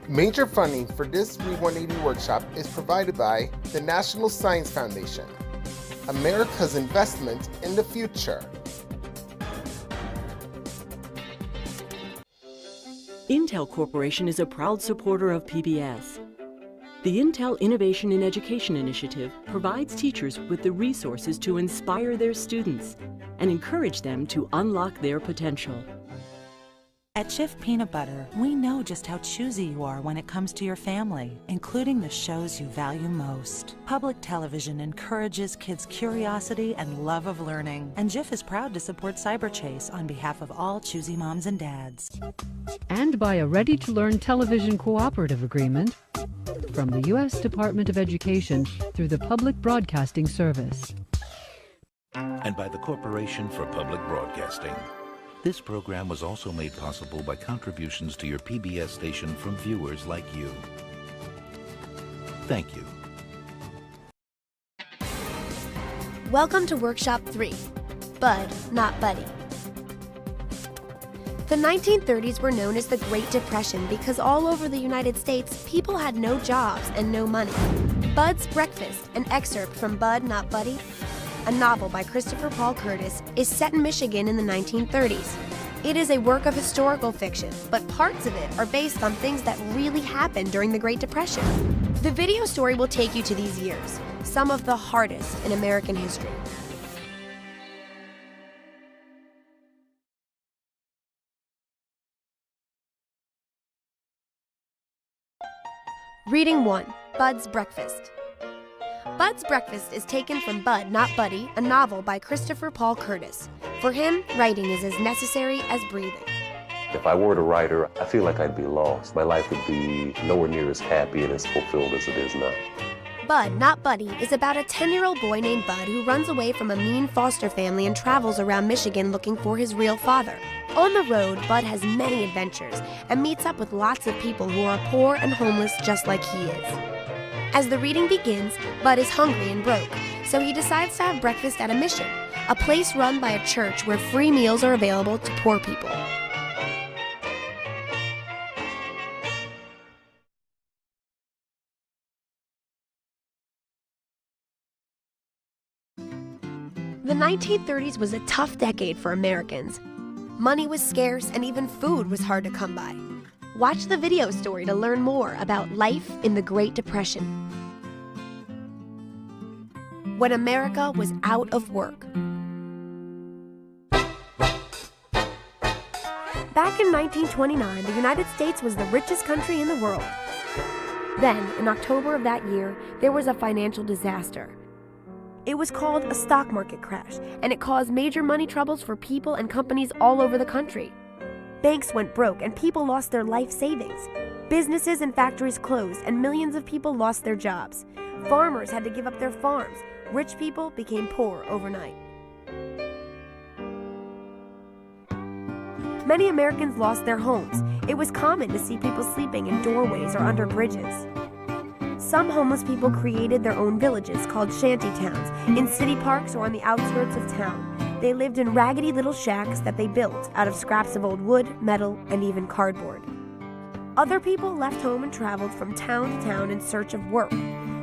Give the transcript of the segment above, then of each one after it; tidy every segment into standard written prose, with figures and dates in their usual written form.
Major funding for this Read 180 workshop is provided by the National Science Foundation, America's investment in the future. Intel Corporation is a proud supporter of PBS. The Intel Innovation in Education Initiative provides teachers with the resources to inspire their students and encourage them to unlock their potential. At Jif Peanut Butter, we know just how choosy you are when it comes to your family, including the shows you value most. Public television encourages kids' curiosity and love of learning, and Jif is proud to support Cyberchase on behalf of all choosy moms and dads. And by a ready-to-learn television cooperative agreement from the U.S. Department of Education through the Public Broadcasting Service. And by the Corporation for Public Broadcasting. This program was also made possible by contributions to your PBS station from viewers like you. Thank you. Welcome to Workshop 3, Bud, Not Buddy. The 1930s were known as the Great Depression because all over the United States, people had no jobs and no money. Bud's Breakfast, an excerpt from Bud, Not Buddy, a novel by Christopher Paul Curtis, is set in Michigan in the 1930s. It is a work of historical fiction, but parts of it are based on things that really happened during the Great Depression. The video story will take you to these years, some of the hardest in American history. Reading 1, Bud's Breakfast. Bud's Breakfast is taken from Bud, Not Buddy, a novel by Christopher Paul Curtis. For him, writing is as necessary as breathing. If I were a writer, I feel like I'd be lost. My life would be nowhere near as happy and as fulfilled as it is now. Bud, Not Buddy is about a 10-year-old boy named Bud who runs away from a mean foster family and travels around Michigan looking for his real father. On the road, Bud has many adventures and meets up with lots of people who are poor and homeless just like he is. As the reading begins, Bud is hungry and broke, so he decides to have breakfast at a mission, a place run by a church where free meals are available to poor people. The 1930s was a tough decade for Americans. Money was scarce and even food was hard to come by. Watch the video story to learn more about life in the Great Depression. When America was out of work. Back in 1929, the United States was the richest country in the world. Then, in October of that year, there was a financial disaster. It was called a stock market crash, and it caused major money troubles for people and companies all over the country. Banks went broke and people lost their life savings. Businesses and factories closed and millions of people lost their jobs. Farmers had to give up their farms. Rich people became poor overnight. Many Americans lost their homes. It was common to see people sleeping in doorways or under bridges. Some homeless people created their own villages called shanty towns in city parks or on the outskirts of town. They lived in raggedy little shacks that they built out of scraps of old wood, metal, and even cardboard. Other people left home and traveled from town to town in search of work.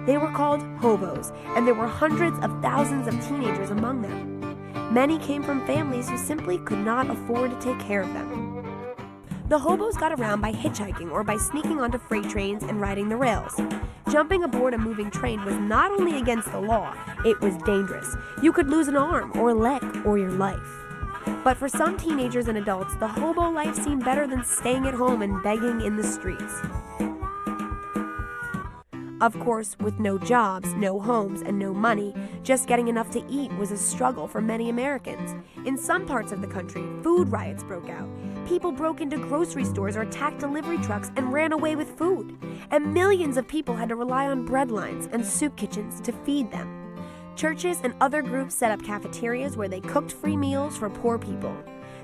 They were called hobos, and there were hundreds of thousands of teenagers among them. Many came from families who simply could not afford to take care of them. The hobos got around by hitchhiking or by sneaking onto freight trains and riding the rails. Jumping aboard a moving train was not only against the law, it was dangerous. You could lose an arm or a leg or your life. But for some teenagers and adults, the hobo life seemed better than staying at home and begging in the streets. Of course, with no jobs, no homes, and no money, just getting enough to eat was a struggle for many Americans. In some parts of the country, food riots broke out. People broke into grocery stores or attacked delivery trucks and ran away with food. And millions of people had to rely on bread lines and soup kitchens to feed them. Churches and other groups set up cafeterias where they cooked free meals for poor people.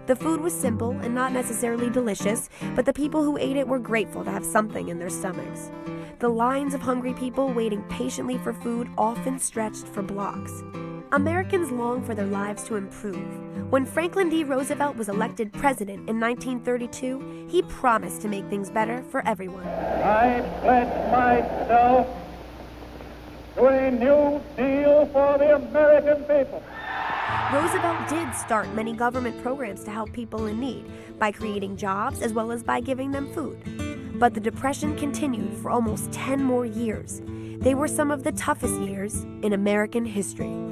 The food was simple and not necessarily delicious, but the people who ate it were grateful to have something in their stomachs. The lines of hungry people waiting patiently for food often stretched for blocks. Americans longed for their lives to improve. When Franklin D. Roosevelt was elected president in 1932, he promised to make things better for everyone. I pledge myself to a new deal for the American people. Roosevelt did start many government programs to help people in need by creating jobs as well as by giving them food. But the Depression continued for almost 10 more years. They were some of the toughest years in American history.